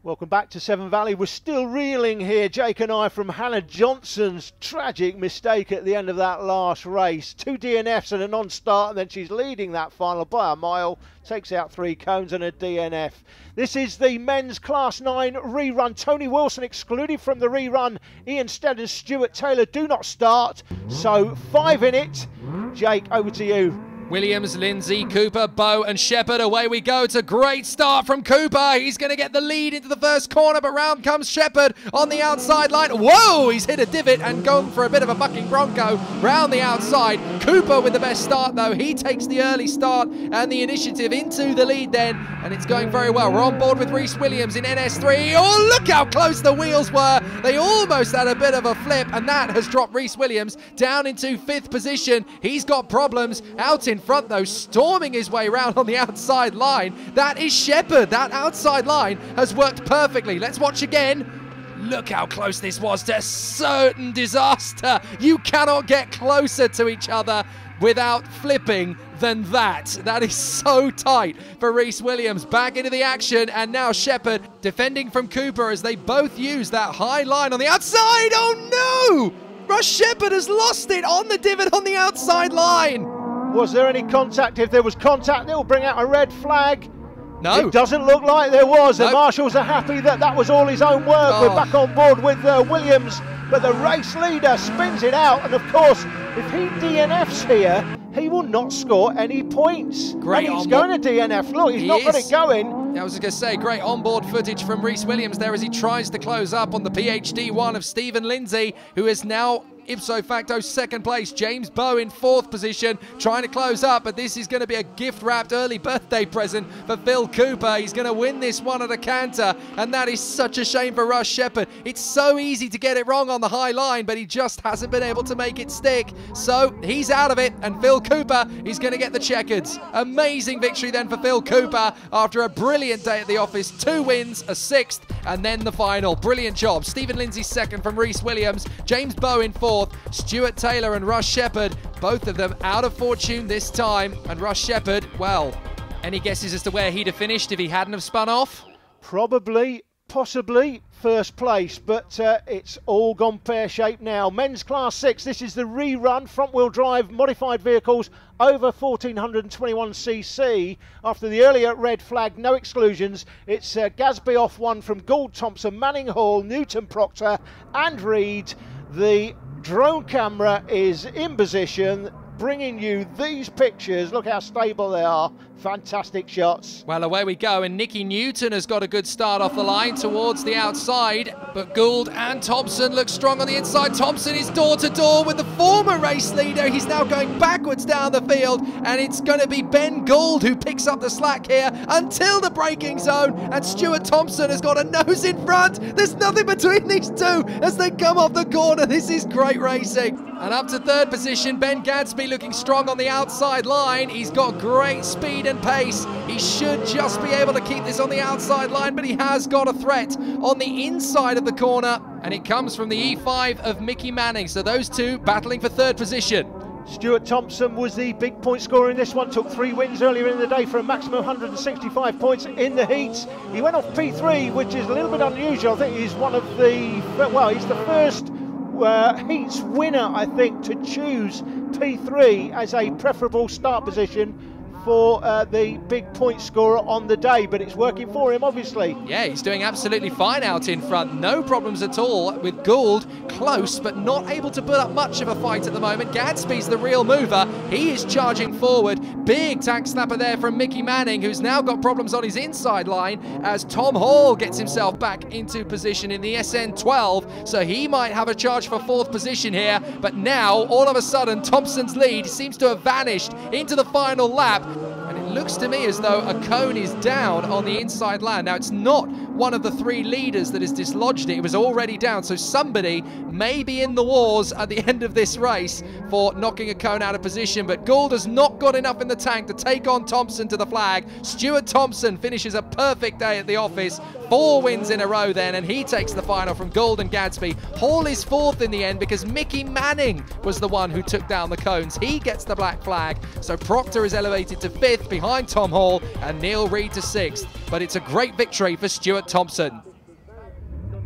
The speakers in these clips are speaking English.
Welcome back to Severn Valley. We're still reeling here, Jake and I, from Hannah Johnson's tragic mistake at the end of that last race. 2 DNFs and a non-start, and then she's leading that final by a mile. Takes out 3 cones and a DNF. This is the men's Class 9 rerun. Tony Wilson excluded from the rerun. Ian Stead and Stuart Taylor do not start. So 5 in it. Jake, over to you. Williams, Lindsay, Cooper, Bow and Shepherd, away we go. It's a great start from Cooper. He's going to get the lead into the first corner, but round comes Shepherd on the outside line. Whoa, he's hit a divot and gone for a bit of a bucking bronco round the outside. Cooper with the best start though. He takes the early start and the initiative into the lead then, and it's going very well. We're on board with Rhys Williams in NS3. Oh, look how close the wheels were. They almost had a bit of a flip, and that has dropped Rhys Williams down into 5th position. He's got problems out in front though, storming his way round on the outside line. That is Shepherd. That outside line has worked perfectly. Let's watch again. Look how close this was to certain disaster. You cannot get closer to each other without flipping than that. That is so tight for Rhys Williams. Back into the action, and now Shepherd defending from Cooper as they both use that high line on the outside. Oh no! Russ Shepherd has lost it on the divot on the outside line. Was there any contact? If there was contact, they'll bring out a red flag. No. It doesn't look like there was. No. The marshals are happy that that was all his own work. Oh. We're back on board with Williams, but the race leader spins it out. And of course, if he DNFs here, he will not score any points. Great. And he's going to DNF. Look, he's not got it going. I was going to say, great onboard footage from Rhys Williams there as he tries to close up on the PhD one of Stephen Lindsay, who is now ipso facto 2nd place. James Bow in 4th position, trying to close up, but this is going to be a gift-wrapped early birthday present for Phil Cooper. He's going to win this one at a canter, and that is such a shame for Russ Shepherd. It's so easy to get it wrong on the high line, but he just hasn't been able to make it stick. So he's out of it, and Phil Cooper is going to get the checkers. Amazing victory then for Phil Cooper after a brilliant day at the office. 2 wins, a 6th, and then the final. Brilliant job. Stephen Lindsay 2nd from Rhys Williams, James Bow in 4th, Stuart Taylor and Russ Shepherd, both of them out of fortune this time. And Russ Shepherd, well, any guesses as to where he'd have finished if he hadn't have spun off? Probably, possibly 1st place, but it's all gone pear-shaped now. Men's Class 6, this is the rerun, front-wheel drive modified vehicles over 1421cc. After the earlier red flag, no exclusions. It's Gadsby off 1 from Gould, Thompson, Manning Hall, Newton, Proctor and Reed. The drone camera is in position, bringing you these pictures. Look how stable they are. Fantastic shots. Well, away we go, and Nicky Newton has got a good start off the line towards the outside, but Gould and Thompson look strong on the inside. Thompson is door-to-door with the former race leader. He's now going backwards down the field, and it's going to be Ben Gould who picks up the slack here until the braking zone, and Stuart Thompson has got a nose in front. There's nothing between these two as they come off the corner. This is great racing. And up to 3rd position, Ben Gadsby looking strong on the outside line. He's got great speed and pace. He should just be able to keep this on the outside line, but he has got a threat on the inside of the corner, and it comes from the E5 of Mickey Manning. So those two battling for 3rd position. Stuart Thompson was the big point scorer in this one, took 3 wins earlier in the day for a maximum of 165 points in the heats. He went off P3, which is a little bit unusual. I think he's one of the, well, he's the first heats winner, I think, to choose P3 as a preferable start position for the big point scorer on the day, but it's working for him, obviously. Yeah, he's doing absolutely fine out in front. No problems at all with Gould. Close, but not able to put up much of a fight at the moment. Gadsby's the real mover. He is charging forward. Big tank snapper there from Mickey Manning, who's now got problems on his inside line as Tom Hall gets himself back into position in the SN12. So he might have a charge for 4th position here. But now, all of a sudden, Thompson's lead seems to have vanished into the final lap. And it looks to me as though a cone is down on the inside line. Now, it's not one of the 3 leaders that has dislodged it. It was already down, so somebody may be in the wars at the end of this race for knocking a cone out of position, but Gould has not got enough in the tank to take on Thompson to the flag. Stuart Thompson finishes a perfect day at the office. 4 wins in a row then, and he takes the final from Gould and Gadsby. Hall is 4th in the end because Mickey Manning was the one who took down the cones. He gets the black flag, so Proctor is elevated to 5th behind Tom Hall and Neil Reed to 6th. But it's a great victory for Stuart Thompson.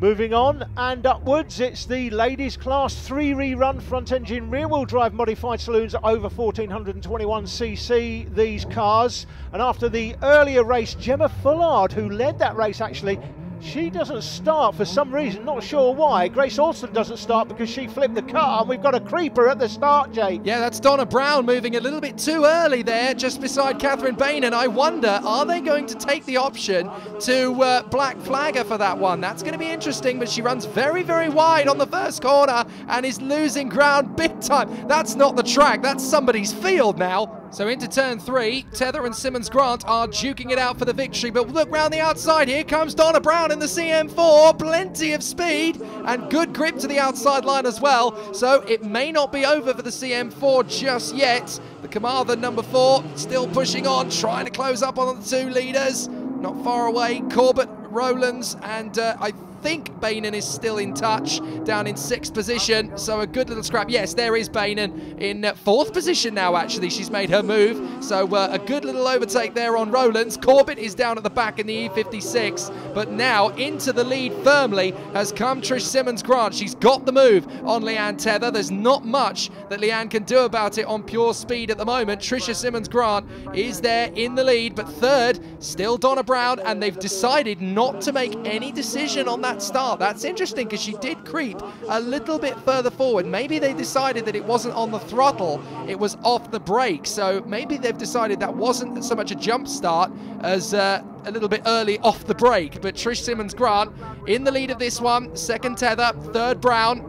Moving on and upwards, it's the ladies class 3 rerun front engine rear wheel drive modified saloons over 1421cc, these cars. And after the earlier race, Gemma Fullard, who led that race actually, she doesn't start for some reason, not sure why. Grace Alston doesn't start because she flipped the car, and we've got a creeper at the start, Jake. Yeah, that's Donna Brown moving a little bit too early there, just beside Catherine Beynon. I wonder, are they going to take the option to black flagger for that one? That's going to be interesting, but she runs very, very wide on the first corner and is losing ground big time. That's not the track, that's somebody's field now. So into turn 3, Tether and Simmons-Grant are duking it out for the victory, but look round the outside, here comes Donna Brown in the CM4, plenty of speed and good grip to the outside line as well, so it may not be over for the CM4 just yet. The Connah number 4 still pushing on, trying to close up on the 2 leaders, not far away, Corbett, Rowlands, and I think Beynon is still in touch, down in 6th position, so a good little scrap. Yes, there is Beynon in 4th position now, actually. She's made her move, so a good little overtake there on Rowlands. Corbett is down at the back in the E56, but now into the lead firmly has come Trish Simmons-Grant. She's got the move on Leanne Tether. There's not much that Leanne can do about it on pure speed at the moment. Tricia Simmons-Grant is there in the lead, but 3rd, still Donna Brown, and they've decided not to make any decision on that start. That's interesting because she did creep a little bit further forward. Maybe they decided that it wasn't on the throttle, it was off the brake. So maybe they've decided that wasn't so much a jump start as a little bit early off the brake. But Trish Simmons-Grant in the lead of this one. 2nd Tether, 3rd Brown.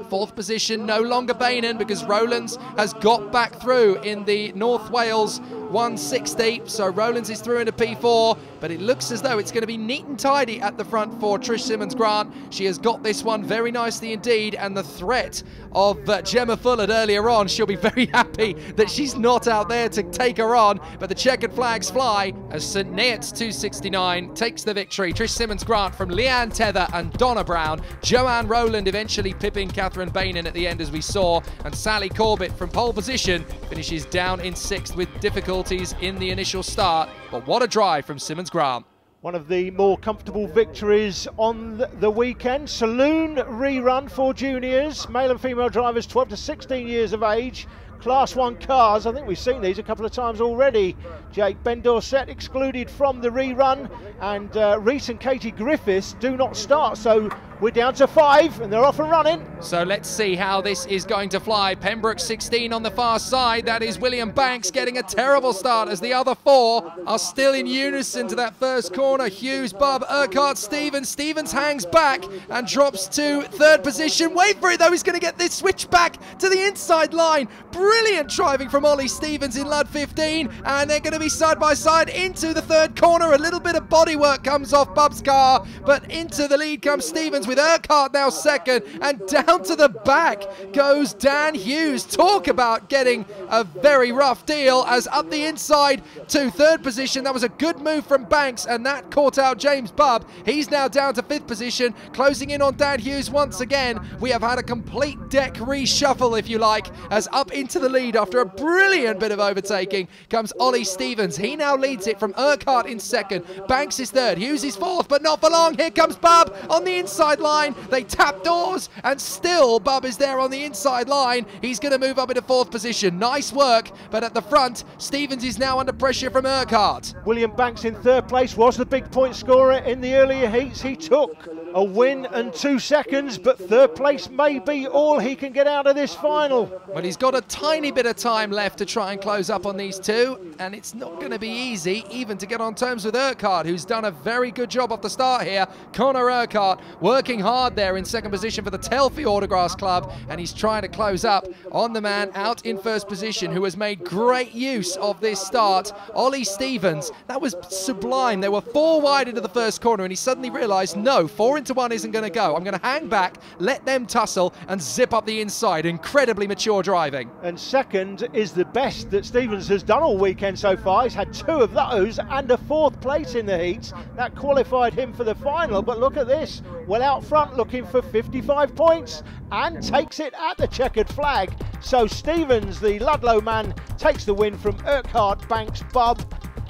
4th position, no longer Beynon because Rowlands has got back through in the North Wales 160. So Rowlands is through into P4, but it looks as though it's going to be neat and tidy at the front for Trish Simmons-Grant. She has got this one very nicely indeed, and the threat of Gemma Fullard earlier on, she'll be very happy that she's not out there to take her on, but the checkered flags fly as St Neots 269 takes the victory. Trish Simmons-Grant from Leanne Tether and Donna Brown. Joanne Rowland eventually pipping Catherine Beynon at the end, as we saw, and Sally Corbett from pole position finishes down in 6th with difficulties in the initial start. But what a drive from Simmons-Grant. One of the more comfortable victories on the weekend. Saloon rerun for juniors, male and female drivers 12 to 16 years of age. Class 1 cars, I think we've seen these a couple of times already. Jake, Ben Dorset excluded from the rerun, and Reese and Katie Griffiths do not start, so we're down to 5 and they're off and running. So let's see how this is going to fly. Pembroke 16 on the far side, that is William Banks getting a terrible start as the other 4 are still in unison to that first corner. Hughes, Bubb, Urquhart, Stevens. Stevens hangs back and drops to 3rd position. Wait for it though, he's going to get this switch back to the inside line. Brilliant driving from Ollie Stevens in Lud 15, and they're going to be side by side into the 3rd corner. A little bit of bodywork comes off Bubb's car, but into the lead comes Stevens with Urquhart now 2nd, and down to the back goes Dan Hughes. Talk about getting a very rough deal, as up the inside to 3rd position. That was a good move from Banks, and that caught out James Bubb. He's now down to 5th position, closing in on Dan Hughes once again. We have had a complete deck reshuffle, if you like, as up into the lead after a brilliant bit of overtaking comes Ollie Stevens. He now leads it from Urquhart in 2nd. Banks is 3rd. Hughes is 4th, but not for long. Here comes Bubb on the inside line. They tap doors, and still Bubb is there on the inside line. He's going to move up into 4th position. Nice work, but at the front, Stevens is now under pressure from Urquhart. William Banks in 3rd place was the big point scorer in the earlier heats. He took a win and 2 seconds, but 3rd place may be all he can get out of this final. Well, he's got a tiny bit of time left to try and close up on these 2, and it's not going to be easy even to get on terms with Urquhart, who's done a very good job off the start here. Connor Urquhart working hard there in 2nd position for the Telfie Autograss Club, and he's trying to close up on the man out in 1st position who has made great use of this start, Ollie Stevens. That was sublime. They were 4 wide into the first corner, and he suddenly realised, no, 4 into 1 isn't going to go. I'm going to hang back, let them tussle, and zip up the inside. Incredibly mature driving. And 2nd is the best that Stevens has done all weekend so far. He's had 2 of those and a 4th place in the heats. That qualified him for the final, but look at this. Well out front, looking for 55 points, and takes it at the checkered flag. So Stevens, the Ludlow man, takes the win from Urquhart, Banks, Bubb,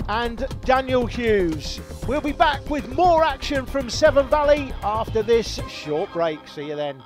and Daniel Hughes. We'll be back with more action from Severn Valley after this short break. See you then.